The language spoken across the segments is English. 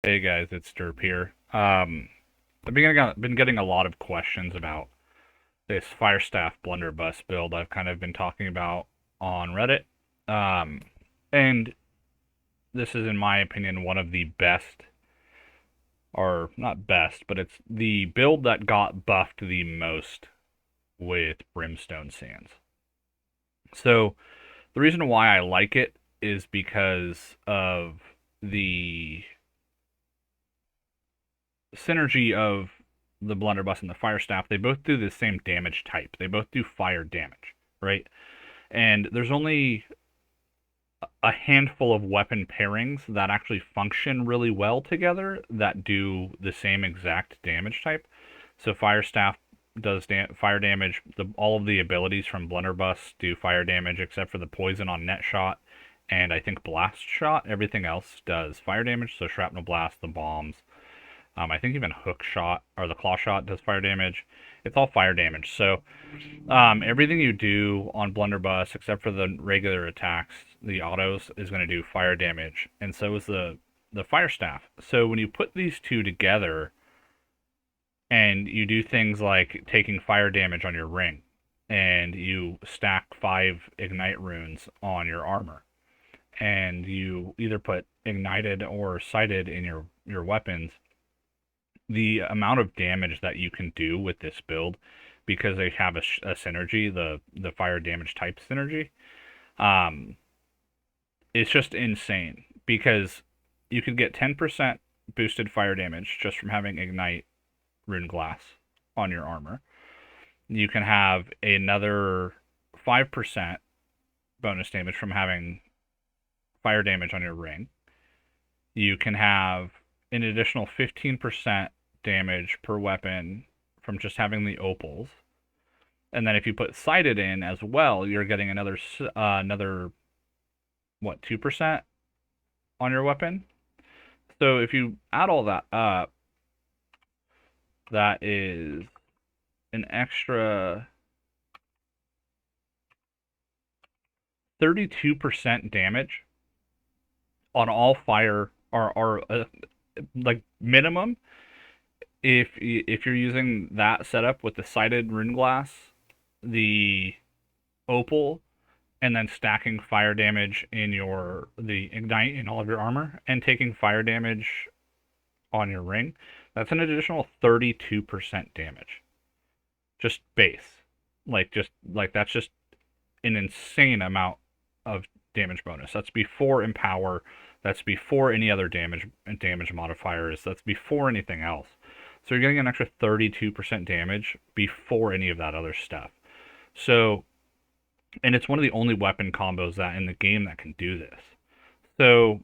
Hey guys, it's Derp here. Been getting a lot of questions about this Firestaff Blunderbuss build I've kind of been talking about on Reddit. Um, and this is, in my opinion, one of the best, or not best, but it's the build that got buffed the most with Brimstone Sands. So the reason why I like it is because of the synergy of the blunderbuss and the fire staff. They both do the same damage type. They both do fire damage, right? And there's only a handful of weapon pairings that actually function really well together that do the same exact damage type. So fire staff does fire damage. All of the abilities from blunderbuss do fire damage except for the poison on net shot and I think blast shot. Everything else does fire damage. So shrapnel blast, the bombs, I think even hook shot or the claw shot does fire damage. It's all fire damage. So everything you do on blunderbuss, except for the regular attacks, the autos, is going to do fire damage, and so is the fire staff. So when you put these two together, and you do things like taking fire damage on your ring, and you stack 5 ignite runes on your armor, and you either put ignited or sighted in your weapons, the amount of damage that you can do with this build, because they have a synergy, the fire damage type synergy, um, it's just insane. Because you could get 10% boosted fire damage just from having ignite Runeglass on your armor. You can have another 5% bonus damage from having fire damage on your ring. You can have an additional 15% damage per weapon from just having the opals. And then if you put sighted in as well, you're getting another what, 2% on your weapon. So if you add all that up, that is an extra 32% damage on all fire, or like minimum, if you're using that setup with the sighted Runeglass, the opal, and then stacking fire damage in the ignite in all of your armor and taking fire damage on your ring, that's an additional 32% damage. Just base. Like that's just an insane amount of damage bonus. That's before empower, that's before any other damage modifiers, that's before anything else. So you're getting an extra 32% damage before any of that other stuff. So, and it's one of the only weapon combos that in the game that can do this. So,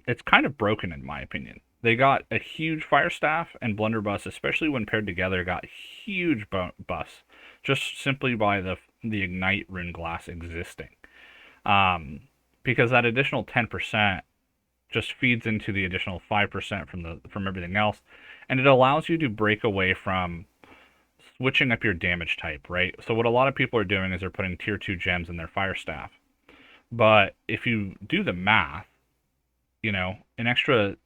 it's kind of broken in my opinion. They got a huge fire staff, and blunderbuss, especially when paired together, got huge buffs just simply by the ignite Runeglass existing. Because that additional 10% just feeds into the additional 5% from everything else, and it allows you to break away from switching up your damage type, right? So what a lot of people are doing is they're putting tier 2 gems in their fire staff. But if you do the math, an extra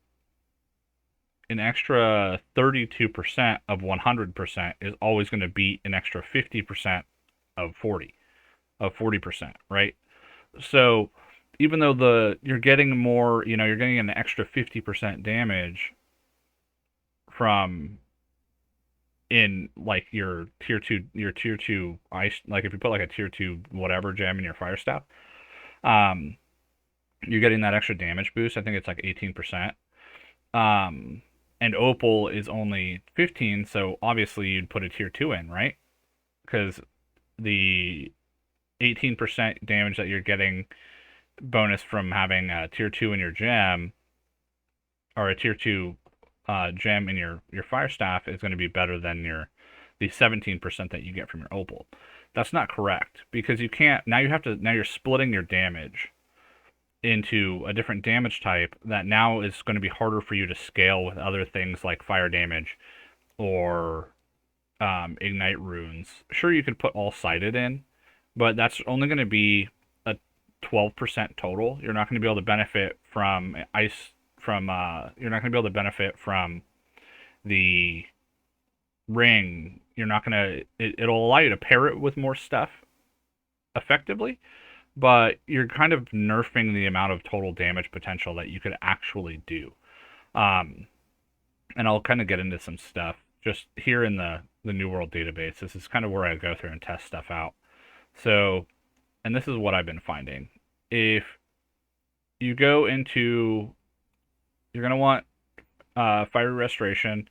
32% of 100% is always going to beat an extra 50% of 40%, right? So even though you're getting more, you're getting an extra 50% damage from in like your tier 2 ice, like if you put like a tier 2 whatever gem in your fire staff, um you're getting that extra damage boost. I think it's like 18%. um and opal is only 15, so obviously you'd put a tier 2 in, right? Because the 18% damage that you're getting bonus from having a tier 2 in your gem, or a tier 2 gem in your fire staff, is going to be better than the 17% that you get from your opal. That's not correct, because you can't, now you're splitting your damage into a different damage type that now is going to be harder for you to scale with other things like fire damage or ignite runes. Sure, you could put all sighted in, but that's only going to be a 12% total. You're not going to be able to benefit from from you're not going to be able to benefit from the ring. You're not going to it'll allow you to pair it with more stuff effectively, but you're kind of nerfing the amount of total damage potential that you could actually do. Um, and I'll kind of get into some stuff just here in the New World database. This is kind of where I go through and test stuff out. So, and this is what I've been finding. If you go into, you're going to want Fiery Restoration.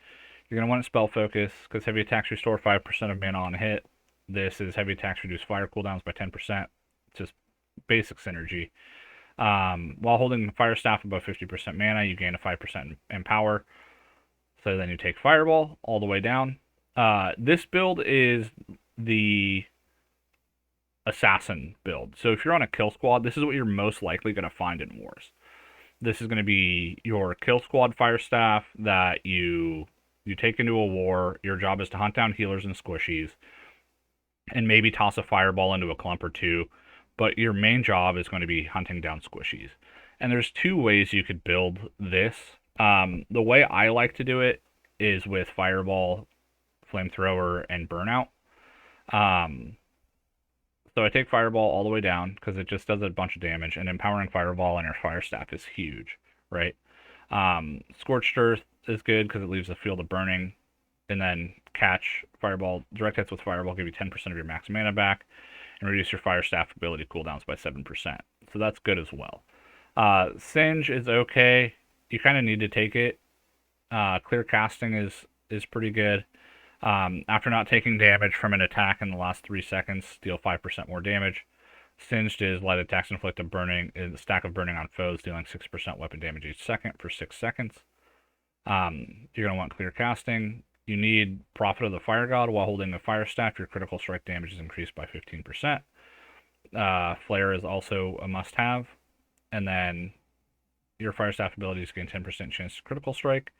You're going to want Spell Focus, because heavy attacks restore 5% of mana on hit. This is heavy attacks reduce fire cooldowns by 10%. It's just basic synergy. While holding Fire Staff above 50% mana, you gain a 5% in power. So then you take Fireball all the way down. This build is the Assassin build. So if you're on a kill squad, this is what you're most likely going to find in wars. This is going to be your kill squad Fire Staff that you take into a war. Your job is to hunt down healers and squishies, and maybe toss a fireball into a clump or two. But your main job is going to be hunting down squishies. And there's two ways you could build this. The way I like to do it is with Fireball, Flamethrower, and Burnout. So I take Fireball all the way down because it just does a bunch of damage, and Empowering Fireball on your Fire Staff is huge, right? Scorched Earth is good because it leaves a field of burning, and then Catch, Fireball, direct hits with Fireball give you 10% of your max mana back, and reduce your Fire Staff ability cooldowns by 7%. So that's good as well. Singe is okay. You kind of need to take it. Clear Casting is pretty good. After not taking damage from an attack in the last 3 seconds, deal 5% more damage. Singed is light attacks inflict a burning, a stack of burning on foes, dealing 6% weapon damage each second for 6 seconds. You're going to want Clear Casting. You need Prophet of the Fire God. While holding the Fire Staff, your critical strike damage is increased by 15%. Flare is also a must-have. And then your Fire Staff abilities gain 10% chance to critical strike.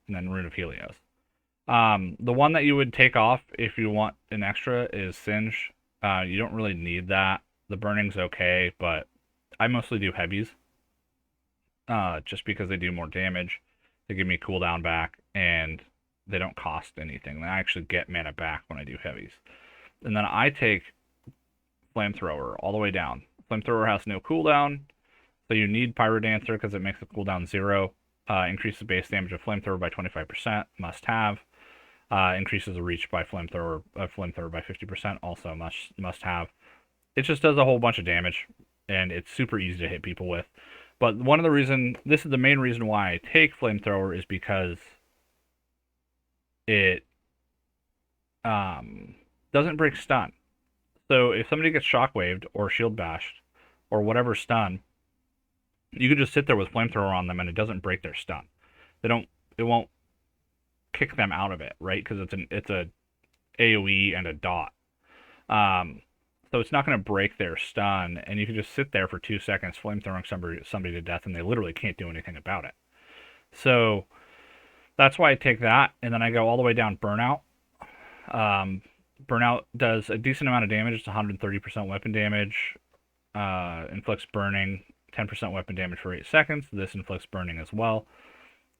And then Rune of Helios. The one that you would take off if you want an extra is Singe. You don't really need that. The burning's okay, but I mostly do heavies. Just because they do more damage. They give me cooldown back, and they don't cost anything. I actually get mana back when I do heavies. And then I take Flamethrower all the way down. Flamethrower has no cooldown, so you need Pyrodancer because it makes the cooldown 0. Increases the base damage of Flamethrower by 25%, must have. Increases the reach by Flamethrower by 50%, also must have. It just does a whole bunch of damage, and it's super easy to hit people with. But this is the main reason why I take Flamethrower is because it doesn't break stun. So if somebody gets shockwaved or shield bashed or whatever stun, you could just sit there with Flamethrower on them and it doesn't break their stun. It won't kick them out of it, right? Because it's a AoE and a dot. So it's not going to break their stun, and you can just sit there for 2 seconds flamethrowing somebody to death, and they literally can't do anything about it. So that's why I take that, and then I go all the way down Burnout. Burnout does a decent amount of damage. It's 130% weapon damage. Inflicts burning, 10% weapon damage for 8 seconds. This inflicts burning as well.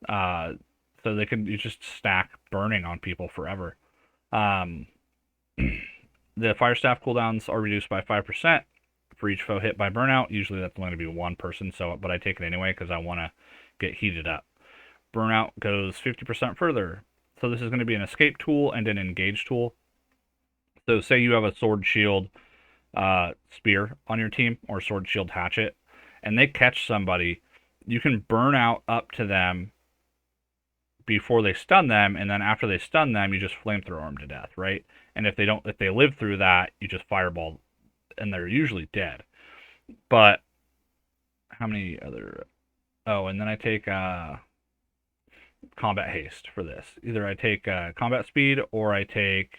So you just stack burning on people forever. The Fire Staff cooldowns are reduced by 5% for each foe hit by Burnout. Usually that's going to be one person, but I take it anyway because I want to get heated up. Burnout goes 50% further. So this is going to be an escape tool and an engage tool. So say you have a sword, shield, spear on your team, or sword, shield, hatchet, and they catch somebody, you can burn out up to them before they stun them, and then after they stun them, you just flamethrower them to death, right? And if they live through that, you just fireball, and they're usually dead. But how many other? Oh, and then I take combat haste for this. Either I take combat speed or I take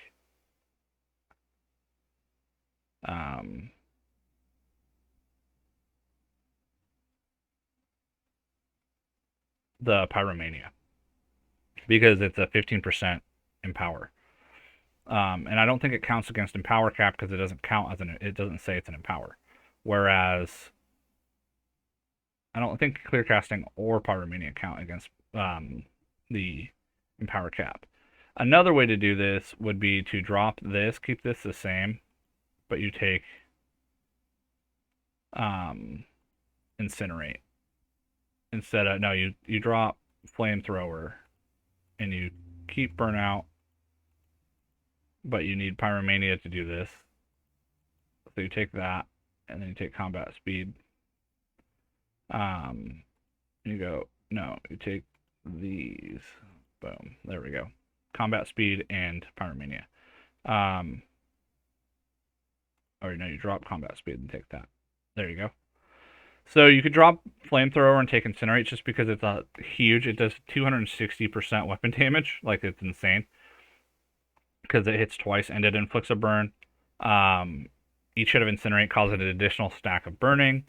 the Pyromania, because it's a 15% empower. And I don't think it counts against empower cap because it doesn't count it doesn't say it's an empower. Whereas I don't think clear casting or pyromania count against the empower cap. Another way to do this would be to drop this, keep this the same, but you take incinerate instead of, no, you drop flamethrower and you keep burnout, but you need pyromania to do this. So you take that and then you take combat speed. You go, no, you take these. Boom. There we go. Combat speed and pyromania. Or no, you drop combat speed and take that. There you go. So you could drop flamethrower and take incinerate just because it's a huge. It does 260% weapon damage. Like, it's insane. Because it hits twice and it inflicts a burn. Each hit of incinerate causes an additional stack of burning.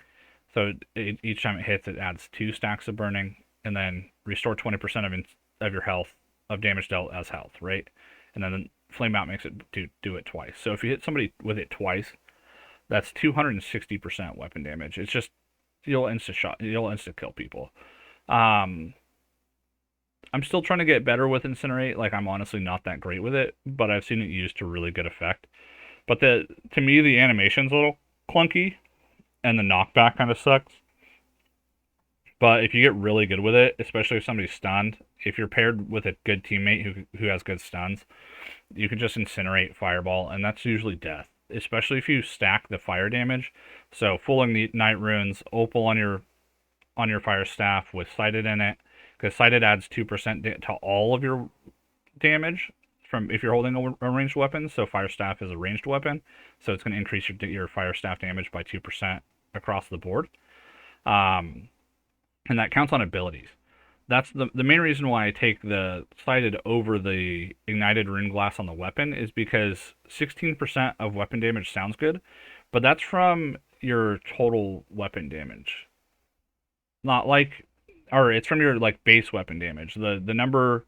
So each time it hits, it adds 2 stacks of burning, and then restore 20% of your health, of damage dealt as health, right? And then flame out makes it do it twice. So if you hit somebody with it twice, that's 260% weapon damage. It's just, you'll insta kill people. I'm still trying to get better with incinerate. Like, I'm honestly not that great with it, but I've seen it used to really good effect. But to me, the animation's a little clunky, and the knockback kind of sucks. But if you get really good with it, especially if somebody's stunned, if you're paired with a good teammate who has good stuns, you can just incinerate fireball, and that's usually death. Especially if you stack the fire damage. So Fulling the Night Runes, Opal on your fire staff with Sighted in it, because Sighted adds 2% to all of your damage from if you're holding a ranged weapon. So fire staff is a ranged weapon, so it's going to increase your fire staff damage by 2% across the board. And that counts on abilities. That's the main reason why I take the Sighted over the ignited Runeglass on the weapon, is because 16% of weapon damage sounds good, but that's from your total weapon damage. Not like, or it's from your like base weapon damage. The number,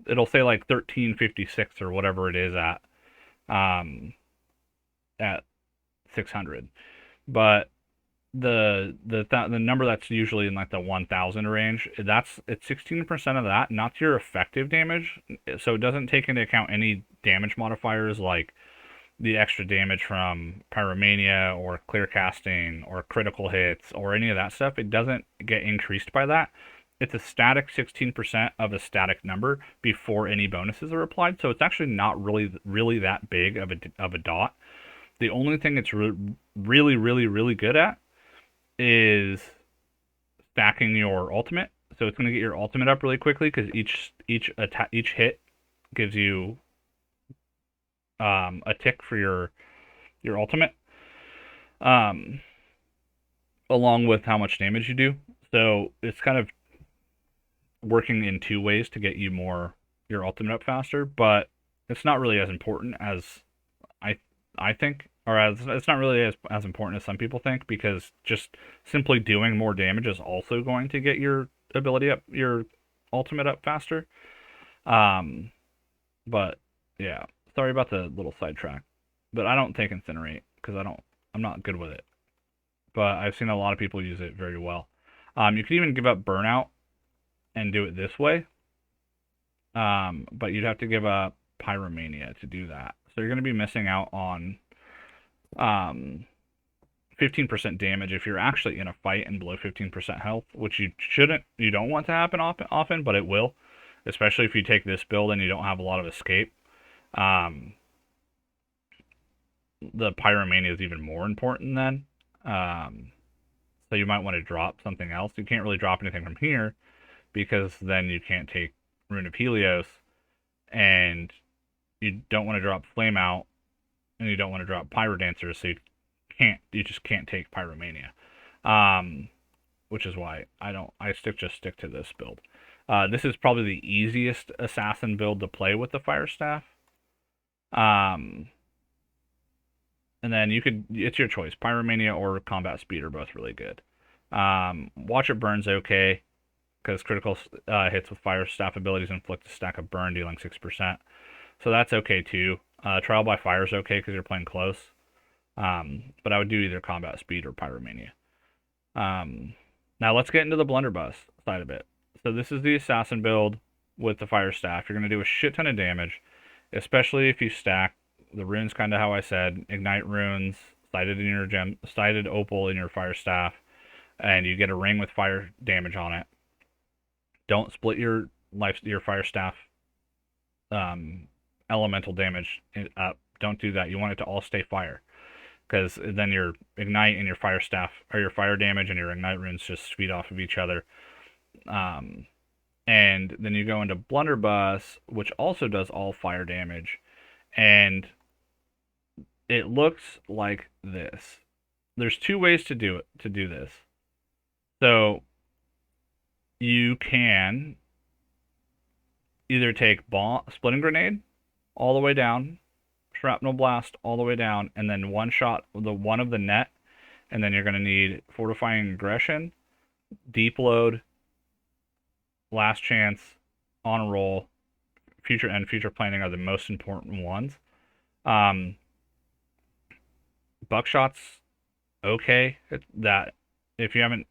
it'll say like 1356 or whatever it is at 600. But the number that's usually in like the 1000 range, it's 16% of that, not your effective damage. So it doesn't take into account any damage modifiers like the extra damage from pyromania or clear casting or critical hits or any of that stuff. It doesn't get increased by that. It's a static 16% of a static number before any bonuses are applied. So it's actually not really that big of a dot. The only thing it's really good at is stacking your ultimate. So it's going to get your ultimate up really quickly, because each hit gives you a tick for your ultimate, along with how much damage you do. So it's kind of working in 2 ways to get you your ultimate up faster, but it's not really as important as I think. Or it's not really as important as some people think, because just simply doing more damage is also going to get your ability up, your ultimate up faster. But yeah, sorry about the little sidetrack. But I don't take incinerate because I'm not good with it. But I've seen a lot of people use it very well. You could even give up burnout and do it this way. But you'd have to give up pyromania to do that. So you're going to be missing out on 15% damage if you're actually in a fight and below 15% health, which you don't want to happen often, but it will, especially if you take this build and you don't have a lot of escape. The pyromania is even more important then. So you might want to drop something else. You can't really drop anything from here, because then you can't take Rune of Helios, and you don't want to drop Flame Out, and you don't want to drop Pyrodancer, so you just can't take Pyromania. Which is why I stick to this build. This is probably the easiest assassin build to play with the Fire Staff. And then it's your choice. Pyromania or Combat Speed are both really good. Watch It Burn's okay, because critical hits with Fire Staff abilities inflict a stack of burn, dealing 6%. So that's okay too. Trial by Fire is okay because you're playing close. But I would do either Combat Speed or Pyromania. Now let's get into the blunderbuss side of it. So this is the assassin build with the fire staff. You're going to do a shit ton of damage, especially if you stack the runes, kind of how I said, ignite runes, sighted opal in your fire staff, and you get a ring with fire damage on it. Don't split your fire staff elemental damage up. Don't do that. You want it to all stay fire, because then your ignite and your fire staff, or your fire damage and your ignite runes, just feed off of each other. And then you go into blunderbuss, which also does all fire damage, and it looks like this. There's two ways to do this. So you can either take splitting grenade all the way down, shrapnel blast all the way down, and then one shot one of the net, and then you're going to need fortifying aggression, deep load, last chance, on a roll, future planning are the most important ones. Buckshot's okay. That if you haven't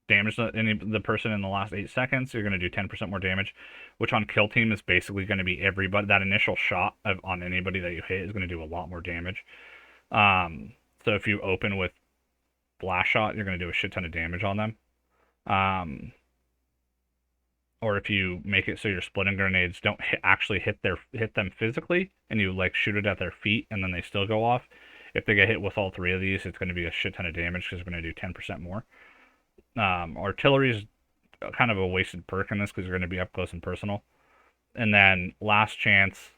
damaged the person in the last 8 seconds, you're going to do 10% more damage, which on kill team is basically going to be everybody. That initial shot on anybody that you hit is going to do a lot more damage. So if you open with blast shot, you're going to do a shit ton of damage on them. Or if you make it so your splitting grenades don't actually hit them physically, and you like shoot it at their feet and then they still go off. If they get hit with all three of these, it's going to be a shit ton of damage because they're going to do 10% more. Artillery is kind of a wasted perk in this because you're going to be up close and personal. And then last chance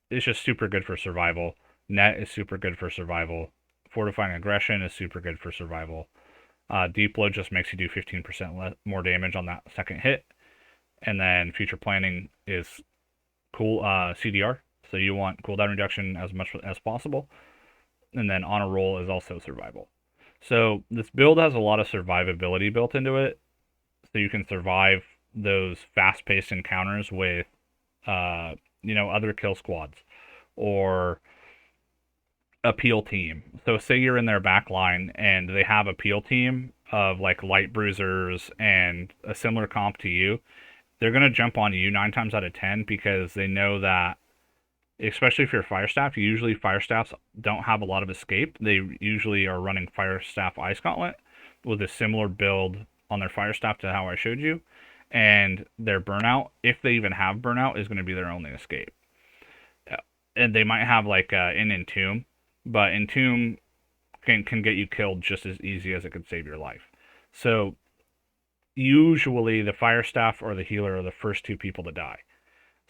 is just super good for survival. Net is super good for survival. Fortifying aggression is super good for survival. Deep load just makes you do 15% more damage on that second hit. And then future planning is cool CDR. So you want cooldown reduction as much as possible. And then on a roll is also survival. So this build has a lot of survivability built into it. So you can survive those fast-paced encounters with, other kill squads or a peel team. So say you're in their back line and they have a peel team of like light bruisers and a similar comp to you. They're going to jump on you 9 times out of 10 because they know that, especially if you're fire staff, usually fire staffs don't have a lot of escape. They usually are running fire staff ice gauntlet with a similar build on their fire staff to how I showed you. And their burnout, if they even have burnout, is going to be their only escape. And they might have like an entomb, but entomb can get you killed just as easy as it could save your life. So usually the fire staff or the healer are the first two people to die.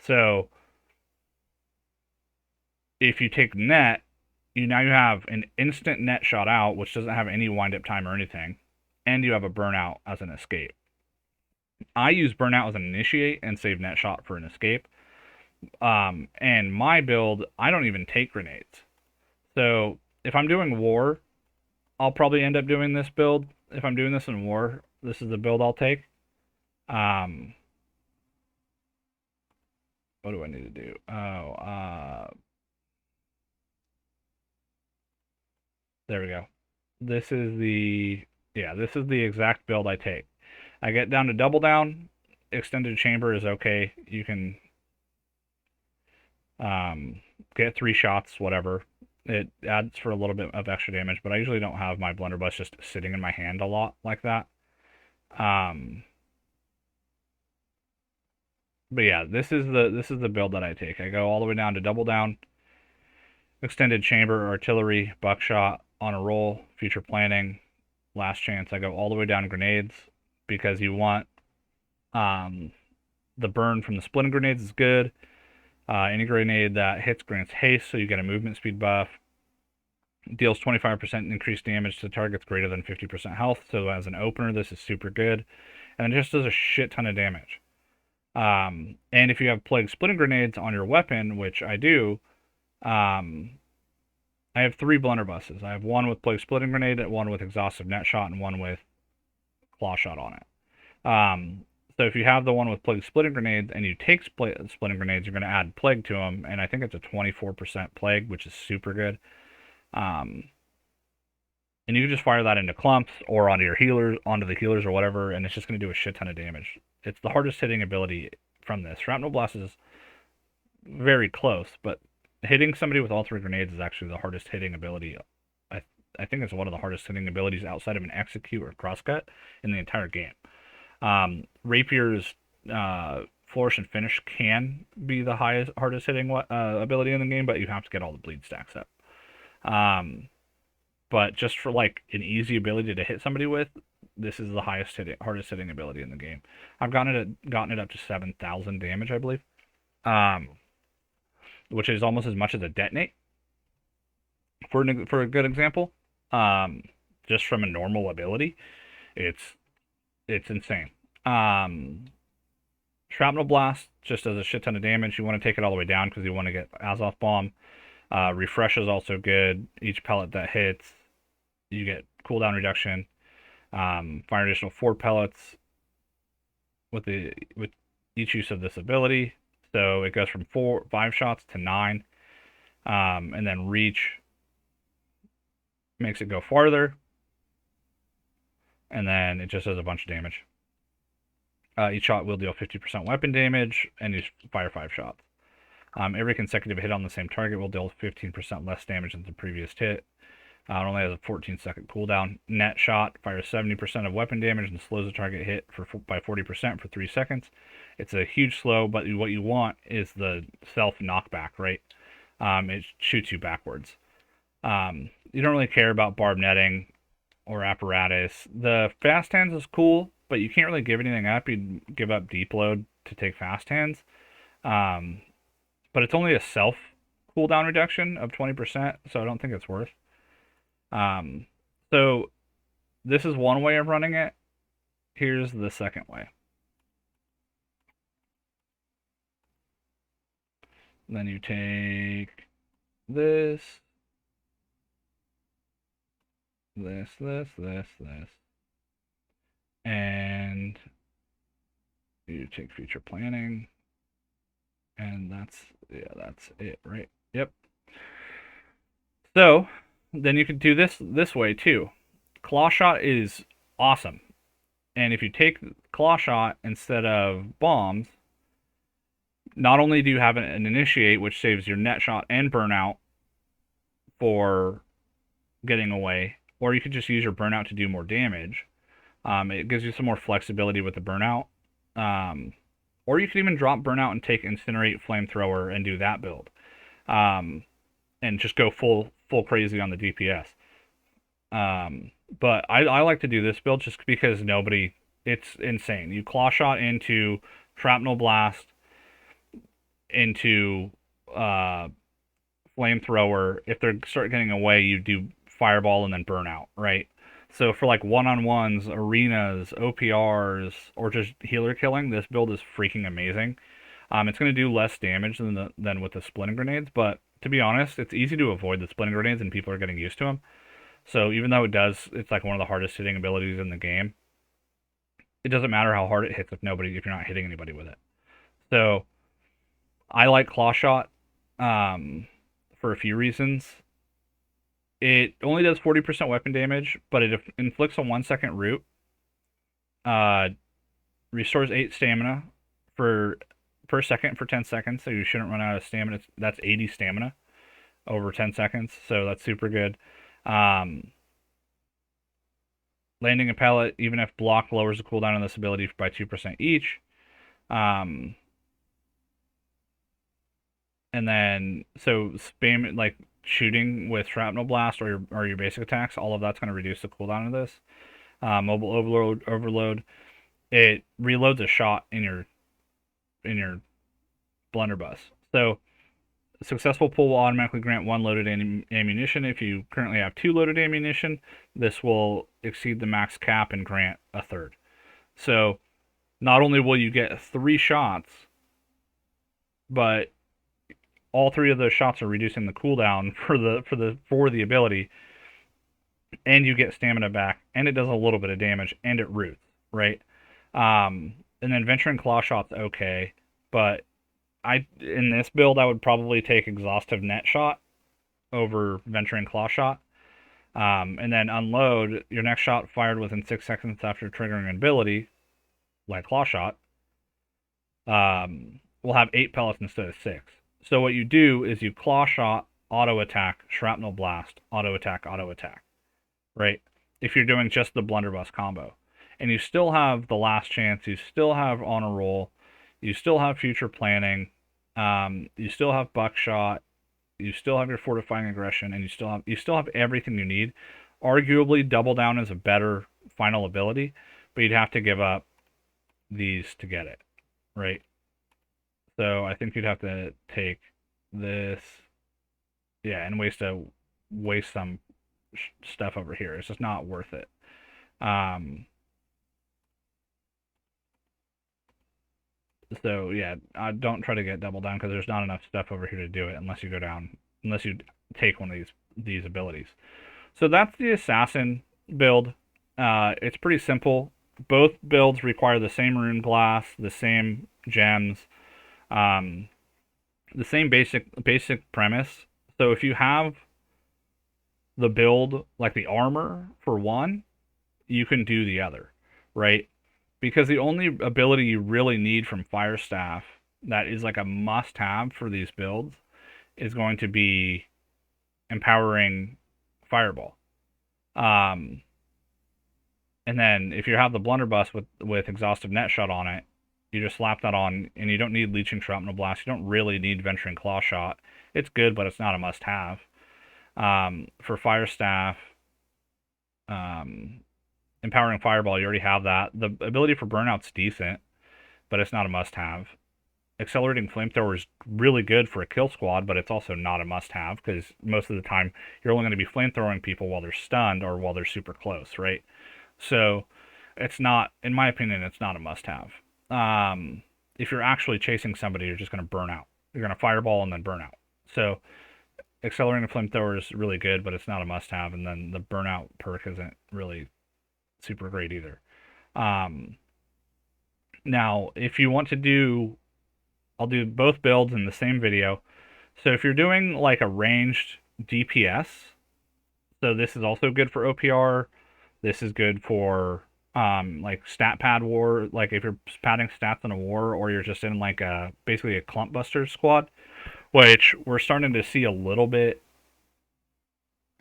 So if you take net, you have an instant net shot out, which doesn't have any wind up time or anything, and you have a burnout as an escape. I use burnout as an initiate and save net shot for an escape. And my build, I don't even take grenades. So if I'm doing war, I'll probably end up doing this build. If I'm doing this in war, this is the build I'll take. What do I need to do? There we go. This is the exact build I take. I get down to double down. Extended chamber is okay. You can get 3 shots, whatever. It adds for a little bit of extra damage, but I usually don't have my blunderbuss just sitting in my hand a lot like that. But yeah, this is the build that I take. I go all the way down to double down, extended chamber, artillery, buckshot, on a roll, future planning, last chance. I go all the way down grenades because you want the burn from the splitting grenades is good. Any grenade that hits grants haste, so you get a movement speed buff. Deals 25% increased damage to targets greater than 50% health. So as an opener, this is super good. And it just does a shit ton of damage. And if you have plague splitting grenades on your weapon, which I do, I have 3 blunderbusses. I have one with plague splitting grenade, one with exhaustive net shot, and one with claw shot on it. So if you have the one with plague splitting grenades and you take splitting grenades, you're going to add plague to them, and I think it's a 24% plague, which is super good. And And you can just fire that into clumps or onto your healers, onto the healers or whatever, and it's just going to do a shit ton of damage. It's the hardest hitting ability from this. Shrapnel Blast is very close, but hitting somebody with all 3 grenades is actually the hardest hitting ability. I I think it's one of the hardest hitting abilities outside of an execute or crosscut in the entire game. Rapier's flourish and finish can be the hardest hitting ability in the game, but you have to get all the bleed stacks up. But just for like an easy ability to hit somebody with, this is the hardest hitting ability in the game. I've gotten it up to 7,000 damage, I believe, which is almost as much as a detonate. For a good example, just from a normal ability, it's insane. Shrapnel Blast just does a shit ton of damage. You want to take it all the way down because you want to get Azoth Bomb. Refresh is also good. Each pellet that hits, you get cooldown reduction. Fire additional 4 pellets with each use of this ability. So it goes from 5 shots to 9. And then reach makes it go farther. And then it just does a bunch of damage. Each shot will deal 50% weapon damage, and you fire 5 shots. Every consecutive hit on the same target will deal 15% less damage than the previous hit. It only has a 14-second cooldown. Net Shot fires 70% of weapon damage and slows the target hit by 40% for 3 seconds. It's a huge slow, but what you want is the self knockback, right? It shoots you backwards. You don't really care about barb netting or apparatus. The fast hands is cool, but you can't really give anything up. You'd give up deep load to take fast hands. But it's only a self cooldown reduction of 20%, so I don't think it's worth. So this is one way of running it. Here's the second way. Then you take this, and you take future planning, and that's it, right? Yep. So then you can do this way too. Claw Shot is awesome, and if you take Claw Shot instead of bombs, not only do you have an initiate, which saves your net shot and burnout for getting away, or you could just use your burnout to do more damage. It gives you some more flexibility with the burnout. Or you could even drop burnout and take incinerate, flamethrower, and do that build, and just go full crazy on the DPS. But I like to do this build just because it's insane. You claw shot into shrapnel blast, into flamethrower. If they start getting away, you do fireball and then burnout, right? So for like one-on-ones, arenas, OPRs, or just healer killing, this build is freaking amazing. It's going to do less damage than with the splitting grenades, but to be honest, it's easy to avoid the splitting grenades and people are getting used to them. So even though it's like one of the hardest hitting abilities in the game, it doesn't matter how hard it hits if you're not hitting anybody with it. So I like Claw Shot for a few reasons. It only does 40% weapon damage, but it inflicts a 1-second root. Restores 8 stamina per second for 10 seconds, so you shouldn't run out of stamina. That's 80 stamina over 10 seconds, so that's super good. Landing a pellet, even if block, lowers the cooldown on this ability by 2% each. And then, so spam, like, shooting with shrapnel blast or your basic attacks, all of that's going to reduce the cooldown of this. Mobile overload, it reloads a shot in your blunderbuss. So successful pull will automatically grant 1 loaded ammunition. If you currently have 2 loaded ammunition, this will exceed the max cap and grant a third. So not only will you get 3 shots, but all 3 of those shots are reducing the cooldown for the ability, and you get stamina back, and it does a little bit of damage, and it roots, right? And then venturing claw shot's okay, but in this build I would probably take exhaustive net shot over venturing claw shot. And then unload, your next shot fired within 6 seconds after triggering an ability, like Claw Shot, will have 8 pellets instead of 6. So what you do is you Claw Shot, auto attack, Shrapnel Blast, auto attack, right? If you're doing just the blunderbuss combo. And you still have the last chance, you still have honor roll, you still have future planning, you still have buckshot, you still have your fortifying aggression, and you still have everything you need. Arguably, double down is a better final ability, but you'd have to give up these to get it, right? So I think you'd have to take this, yeah, and waste some stuff over here. It's just not worth it. So yeah, don't try to get double down because there's not enough stuff over here to do it unless you go down, unless you take one of these abilities. So that's the assassin build. It's pretty simple. Both builds require the same Runeglass, the same gems, um, the same basic premise. So if you have the build like the armor for one, you can do the other, right? Because the only ability you really need from Fire Staff that is like a must-have for these builds is going to be empowering Fireball. And then if you have the blunderbuss with Exhausted Net Shot on it, you just slap that on, and you don't need Leeching Shrapnel Blast. You don't really need Venturing Claw Shot. It's good, but it's not a must-have. For Fire Staff, empowering Fireball, you already have that. The ability for Burnout's decent, but it's not a must-have. Accelerating Flamethrower is really good for a kill squad, but it's also not a must-have because most of the time you're only going to be flamethrowing people while they're stunned or while they're super close, right? So it's not, in my opinion, it's not a must-have. If you're actually chasing somebody, you're just going to burn out. You're going to fireball and then burn out. So accelerating flamethrower is really good, but it's not a must-have. And then the burnout perk isn't really super great either. Now, if you want to do, I'll do both builds in the same video. So if you're doing like a ranged DPS, so this is also good for OPR. This is good for like stat pad war, like if you're padding stats in a war, or you're just in like basically a clump buster squad, which we're starting to see a little bit,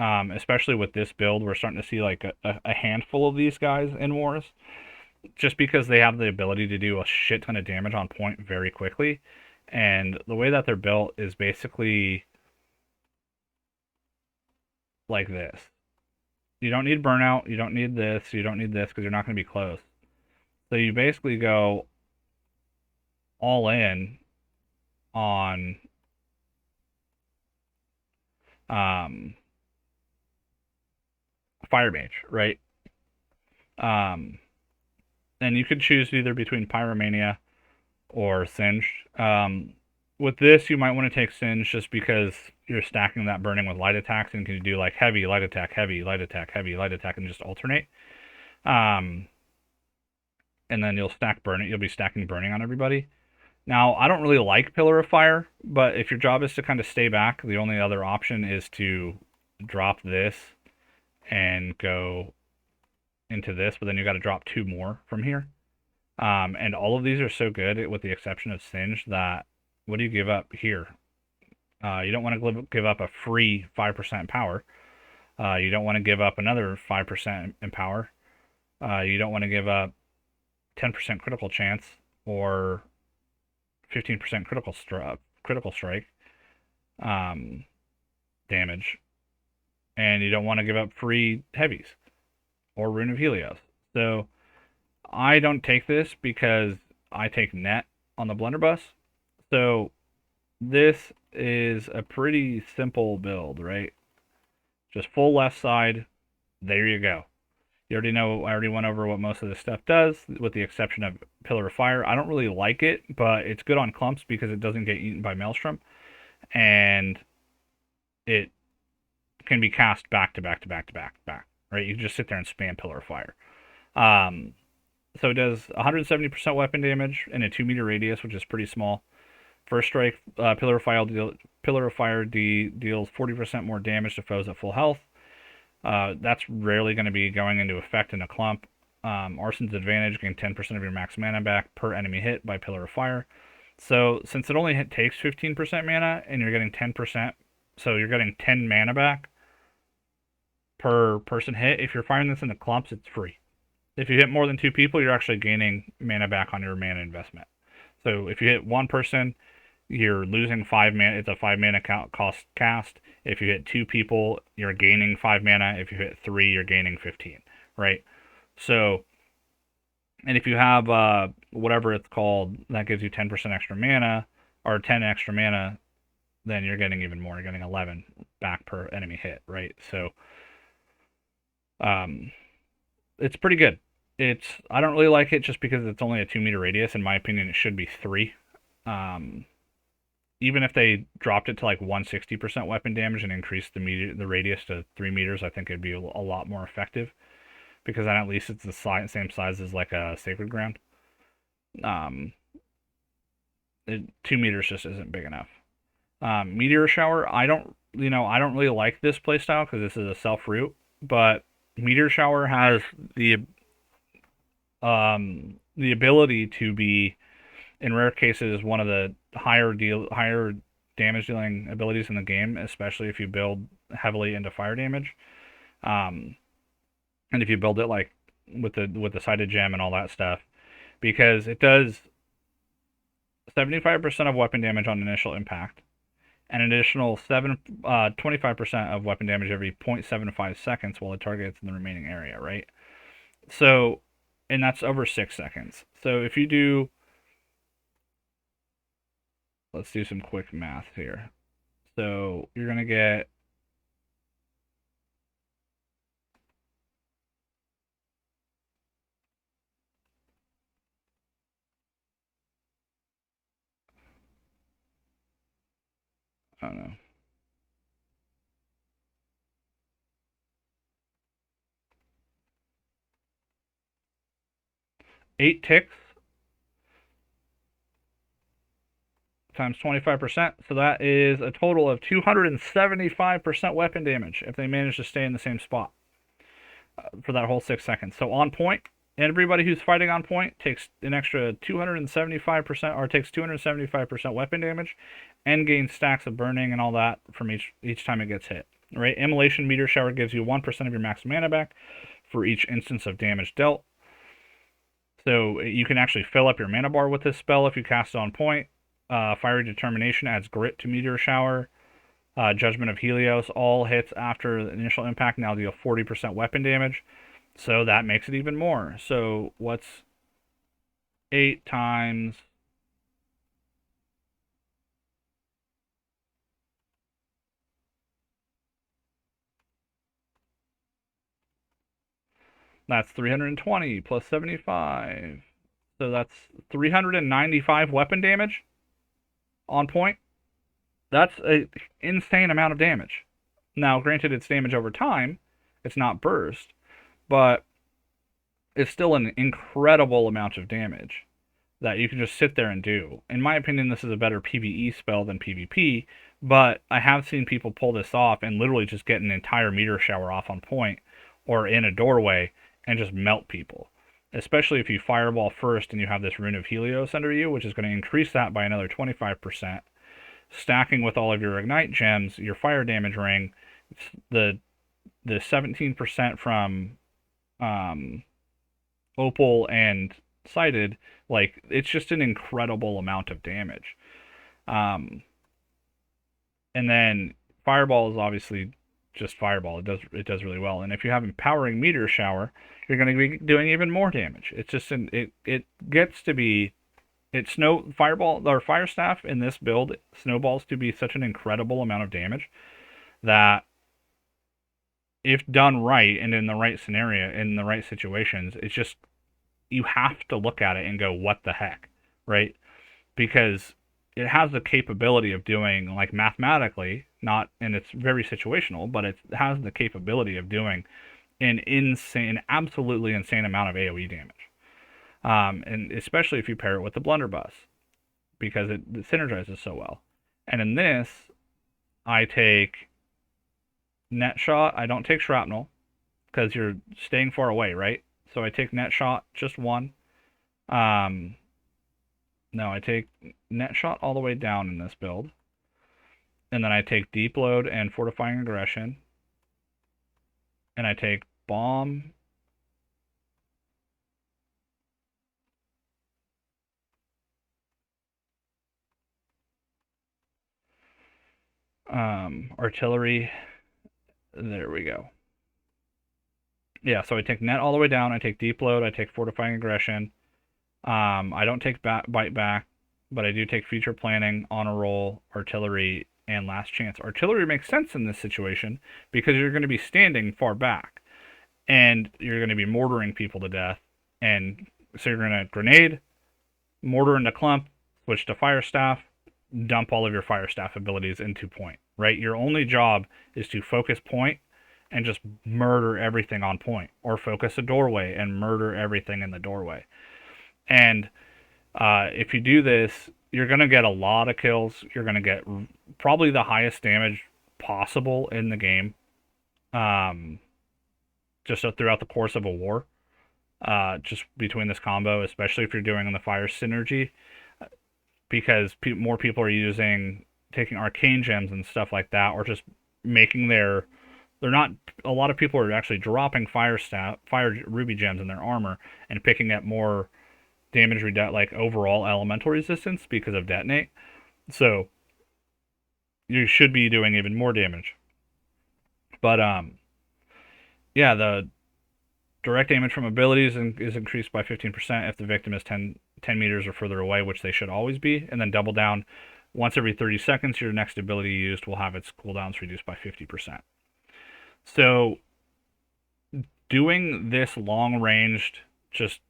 especially with this build. We're starting to see like a handful of these guys in wars, just because they have the ability to do a shit ton of damage on point very quickly. And the way that they're built is basically like this. You don't need burnout, you don't need this, you don't need this because you're not going to be close. So you basically go all in on Fire Mage, right? And you could choose either between Pyromania or Singed. With this, you might want to take Singed just because you're stacking that burning with light attacks and can do like heavy, light attack, heavy, light attack, heavy, light attack, and just alternate. And then you'll stack burning. You'll be stacking burning on everybody. Now, I don't really like Pillar of Fire, but if your job is to kind of stay back, the only other option is to drop this and go into this, but then you got to drop 2 more from here. And all of these are so good, with the exception of Singe, that what do you give up here? You don't want to give up a free 5% power. You don't want to give up another 5% in power. You don't want to give up 10% critical chance or 15% critical strike damage. And you don't want to give up free heavies or Rune of Helios. So I don't take this because I take net on the blunderbuss. So this is a pretty simple build, right? Just full left side. There you go. You already know, I already went over what most of this stuff does, with the exception of Pillar of Fire. I don't really like it, but it's good on clumps because it doesn't get eaten by Maelstrom. And it can be cast back to back to back to back to back, right? You can just sit there and spam Pillar of Fire. So it does 170% weapon damage in a 2-meter radius, which is pretty small. First strike, Pillar of Fire deals 40% more damage to foes at full health. That's rarely going to be going into effect in a clump. Arson's advantage, gain 10% of your max mana back per enemy hit by Pillar of Fire. So since it only takes 15% mana and you're getting 10%, so you're getting 10 mana back per person hit. If you're firing this into clumps, it's free. If you hit more than 2 people, you're actually gaining mana back on your mana investment. So if you hit 1 person, you're losing 5 mana. It's a 5 mana cost cast. If you hit 2 people, you're gaining 5 mana. If you hit 3, you're gaining 15, right? So, and if you have whatever it's called, that gives you 10% extra mana, or 10 extra mana, then you're getting even more. You're getting 11 back per enemy hit, right? So, it's pretty good. I don't really like it just because it's only a 2 meter radius. In my opinion, it should be 3. Even if they dropped it to like 160% weapon damage and increased the radius to 3 meters, I think it'd be a lot more effective, because then at least it's the same size as like a Sacred Ground. 2 meters just isn't big enough. Meteor Shower, I don't really like this playstyle because this is a self root, but Meteor Shower has the ability to be, in rare cases, one of the higher damage dealing abilities in the game, especially if you build heavily into fire damage. And if you build it like with the sighted gem and all that stuff, because it does 75% of weapon damage on initial impact, an additional 25% of weapon damage every 0.75 seconds while the target is in the remaining area, right? So, and that's over 6 seconds. So if you do, let's do some quick math here. So you're going to get, I don't know, 8 ticks times 25%. So that is a total of 275% weapon damage if they manage to stay in the same spot for that whole 6 seconds. So on point, everybody who's fighting on point takes an extra 275%, or takes 275% weapon damage, and gains stacks of burning and all that from each time it gets hit. Right? Immolation Meteor Shower gives you 1% of your max mana back for each instance of damage dealt. So you can actually fill up your mana bar with this spell if you cast it on point. Fiery Determination adds grit to Meteor Shower. Judgment of Helios, all hits after the initial impact now deal 40% weapon damage. So that makes it even more. So what's 8 times... That's 320 plus 75. So that's 395 weapon damage on point. That's an insane amount of damage. Now, granted, it's damage over time. It's not burst. But it's still an incredible amount of damage that you can just sit there and do. In my opinion, this is a better PvE spell than PvP, but I have seen people pull this off and literally just get an entire Meteor Shower off on point or in a doorway and just melt people. Especially if you fireball first and you have this Rune of Helios under you, which is going to increase that by another 25%. Stacking with all of your Ignite gems, your fire damage ring, the 17% from Opal and Sighted, like, it's just an incredible amount of damage. And then Fireball is obviously just Fireball. It does really well. And if you have Empowering Meteor Shower, you're going to be doing even more damage. It's just it gets to be, Fireball or Fire Staff in this build snowballs to be such an incredible amount of damage that if done right and in the right scenario, in the right situations, it's just, you have to look at it and go, what the heck, right? Because it has the capability of doing, like, mathematically, not, and it's very situational, but it has the capability of doing an absolutely insane amount of AoE damage. And especially if you pair it with the blunderbuss, because it synergizes so well. And in this, I take Net Shot. I don't take Shrapnel. because you're staying far away, right? So I take net shot, just one. Um, no, I take net shot all the way down in this build. And then I take deep load and fortifying aggression. And I take bomb. Artillery. There we go. Yeah, so I take net all the way down. I take deep load. I take fortifying aggression. I don't take bite back, but I do take future planning, honor roll, artillery, and last chance. Artillery makes sense in this situation because you're going to be standing far back, and you're going to be mortaring people to death. And so you're going to grenade, mortar into clump, switch to fire staff, dump all of your fire staff abilities into point. Right? Your only job is to focus point and just murder everything on point, or focus a doorway and murder everything in the doorway. And if you do this, you're going to get a lot of kills. You're going to get probably the highest damage possible in the game, just throughout the course of a war. Just between this combo, especially if you're doing the fire synergy, because more people are taking arcane gems and stuff like that, or just making they're not, a lot of people are actually dropping fire ruby gems in their armor and picking up more damage like overall elemental resistance because of detonate. So you should be doing even more damage. But yeah, the direct damage from abilities is increased by 15% if the victim is 10 meters or further away, which they should always be. And then double down. Once every 30 seconds, your next ability used will have its cooldowns reduced by 50%. So doing this long-ranged, just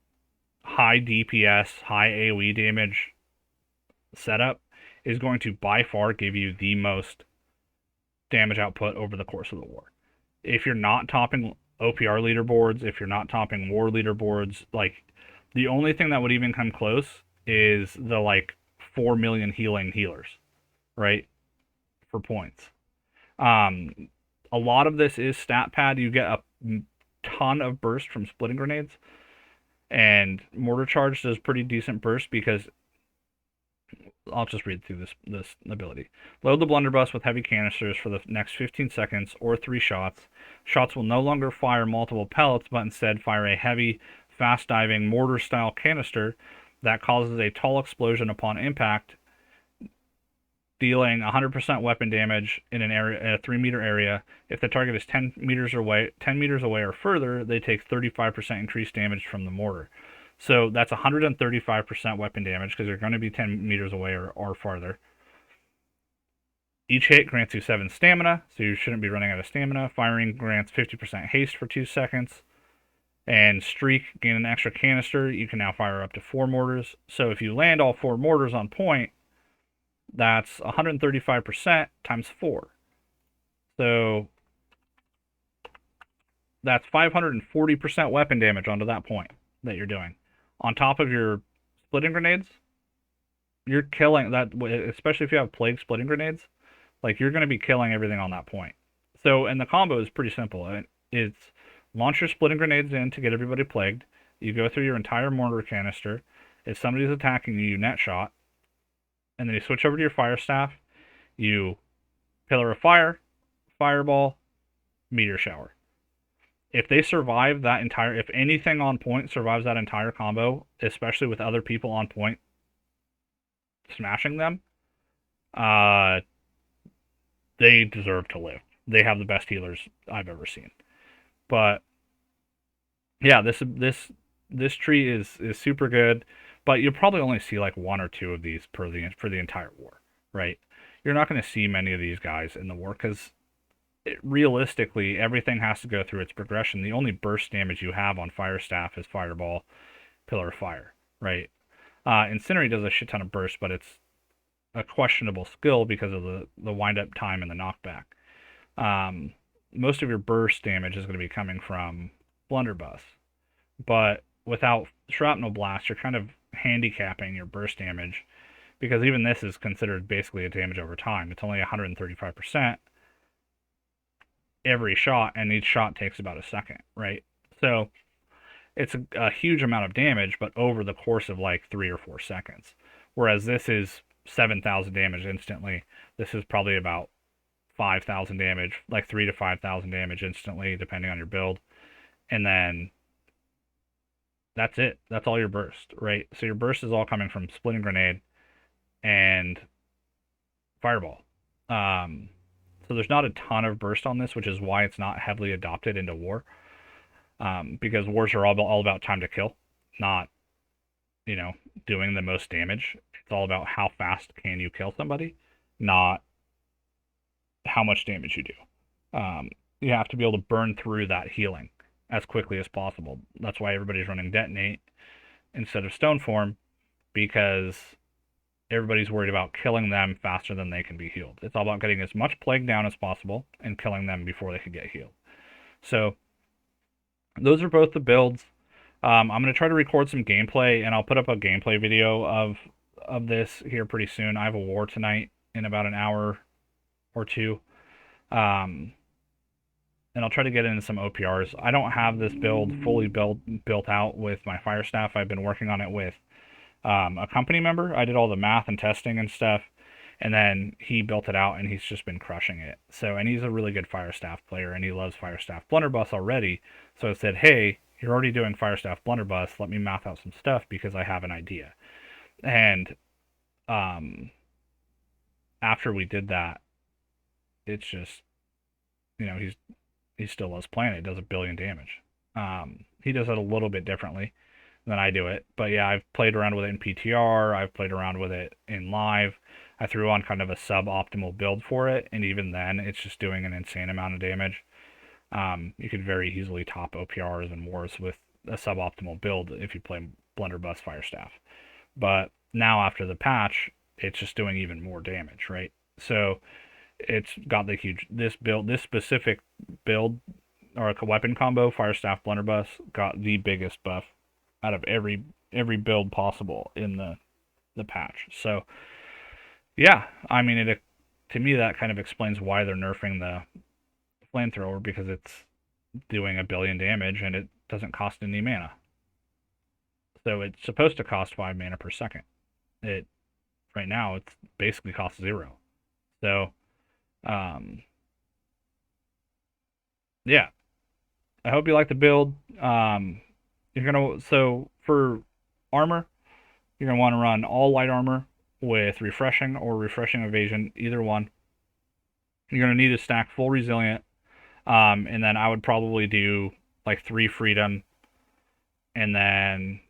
high DPS, high AoE damage setup is going to by far give you the most damage output over the course of the war. If you're not topping OPR leaderboards, if you're not topping war leaderboards, like the only thing that would even come close is the like 4 million healing healers, right? For points. A lot of this is stat pad. You get a ton of burst from splitting grenades, and mortar charge does pretty decent burst because I'll just read through this ability. Load the blunderbuss with heavy canisters for the next 15 seconds or 3 shots. Shots will no longer fire multiple pellets, but instead fire a heavy, fast-diving mortar-style canister that causes a tall explosion upon impact, dealing 100% weapon damage in a 3-meter area. If the target is 10 meters away or further, they take 35% increased damage from the mortar. So that's 135% weapon damage because they're going to be 10 meters away or farther. Each hit grants you 7 stamina, so you shouldn't be running out of stamina. Firing grants 50% haste for 2 seconds. And streak, gain an extra canister. You can now fire up to 4 mortars. So if you land all 4 mortars on point, that's 135% times 4. So that's 540% weapon damage onto that point that you're doing. On top of your splitting grenades, you're killing that, especially if you have plague splitting grenades, like you're going to be killing everything on that point. So, and the combo is pretty simple. It's launch your splitting grenades in to get everybody plagued. You go through your entire mortar canister. If somebody's attacking you, you net shot. And then you switch over to your fire staff. You pillar of fire, fireball, meteor shower. If they survive that if anything on point survives that entire combo, especially with other people on point smashing them, they deserve to live. They have the best healers I've ever seen. But yeah, this tree is super good, but you'll probably only see like 1 or 2 of these for the entire war, right? You're not going to see many of these guys in the war because realistically, everything has to go through its progression. The only burst damage you have on Fire Staff is Fireball, Pillar of Fire, right? Incinerate does a shit ton of burst, but it's a questionable skill because of the wind-up time and the knockback. Most of your burst damage is going to be coming from Blunderbuss, but without Shrapnel Blast, you're kind of handicapping your burst damage because even this is considered basically a damage over time. It's only 135%. every shot, and each shot takes about a second, right? So it's a huge amount of damage, but over the course of like 3 or 4 seconds. Whereas this is 7,000 damage instantly. This is probably about 5,000 damage, like 3 to 5,000 damage instantly, depending on your build. And then that's it. That's all your burst, right? So your burst is all coming from splitting grenade and fireball. Um, so there's not a ton of burst on this, which is why it's not heavily adopted into war. Because wars are all about time to kill, not, you know, doing the most damage. It's all about how fast can you kill somebody, not how much damage you do. You have to be able to burn through that healing as quickly as possible. That's why everybody's running detonate instead of stone form, because everybody's worried about killing them faster than they can be healed. It's all about getting as much plague down as possible and killing them before they can get healed. So those are both the builds. I'm going to try to record some gameplay, and I'll put up a gameplay video of this here pretty soon. I have a war tonight in about an hour or two. And I'll try to get into some OPRs. I don't have this build fully built out with my fire staff. I've been working on it with a company member. I did all the math and testing and stuff, and then he built it out, and he's just been crushing it. So, and he's a really good fire staff player, and he loves fire staff blunderbuss already. So I said, hey, you're already doing fire staff blunderbuss. Let me math out some stuff because I have an idea. And after we did that, it's just, you know, he still loves playing it. It does a billion damage. He does it a little bit differently than I do it. But yeah, I've played around with it in PTR. I've played around with it in live. I threw on kind of a suboptimal build for it, and even then, it's just doing an insane amount of damage. You could very easily top OPRs and wars with a suboptimal build if you play Blunderbuss Firestaff. But now after the patch, it's just doing even more damage, right? So it's got the huge this specific build or a weapon combo, Firestaff Blunderbuss, got the biggest buff out of every build possible in the patch. So yeah, I mean it to me that kind of explains why they're nerfing the flamethrower, because it's doing a billion damage and it doesn't cost any mana. So it's supposed to cost 5 mana per second. It right now it's basically costs 0. So yeah, I hope you like the build. So for armor, you're gonna want to run all light armor with refreshing or refreshing evasion, either one. You're gonna need to stack full resilient, and then I would probably do like 3 freedom, and then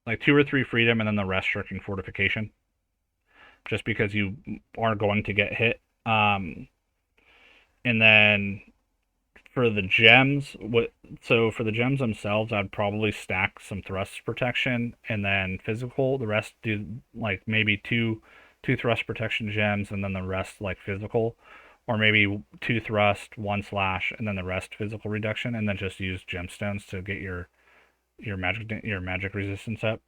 like 2 or 3 freedom, and then the rest shirking fortification, just because you are going to get hit. And then for the gems, for the gems themselves, I'd probably stack some thrust protection and then physical. The rest do like maybe two thrust protection gems, and then the rest like physical, or maybe 2 thrust, 1 slash, and then the rest physical reduction, and then just use gemstones to get your magic resistance up.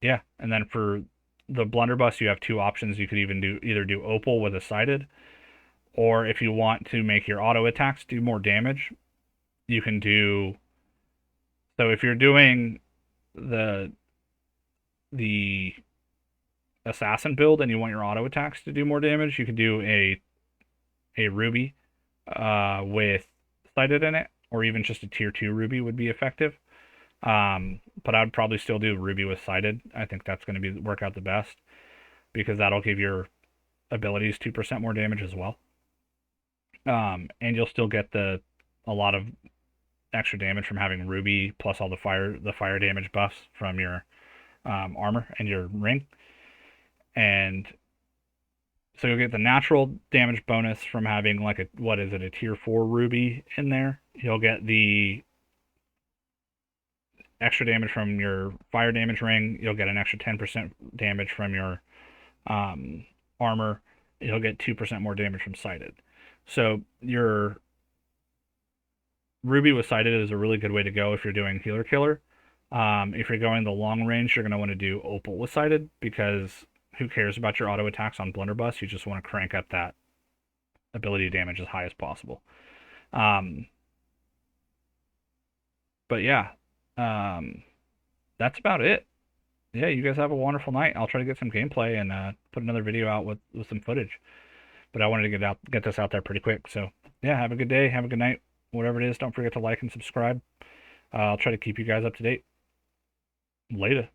Yeah, and then for the blunderbuss, you have 2 options. You could either do Opal with a sided, or if you want to make your auto attacks do more damage, you can do. So if you're doing the assassin build and you want your auto attacks to do more damage, you could do a ruby with sighted in it, or even just a tier 2 ruby would be effective. But I'd probably still do ruby with sighted. I think that's going to work out the best, because that'll give your abilities 2% more damage as well. And you'll still get a lot of extra damage from having ruby plus all the fire damage buffs from your armor and your ring. And so you'll get the natural damage bonus from having like a tier 4 ruby in there. You'll get the extra damage from your fire damage ring. You'll get an extra 10% damage from your armor. You'll get 2% more damage from sighted. So your ruby with sighted is a really good way to go if you're doing healer killer. If you're going the long range, you're going to want to do opal with sighted, because who cares about your auto attacks on blunderbuss? You just want to crank up that ability damage as high as possible. But yeah, that's about it. Yeah, you guys have a wonderful night. I'll try to get some gameplay and put another video out with some footage. But I wanted to get this out there pretty quick. So yeah, have a good day, have a good night, whatever it is. Don't forget to like and subscribe. I'll try to keep you guys up to date. Later.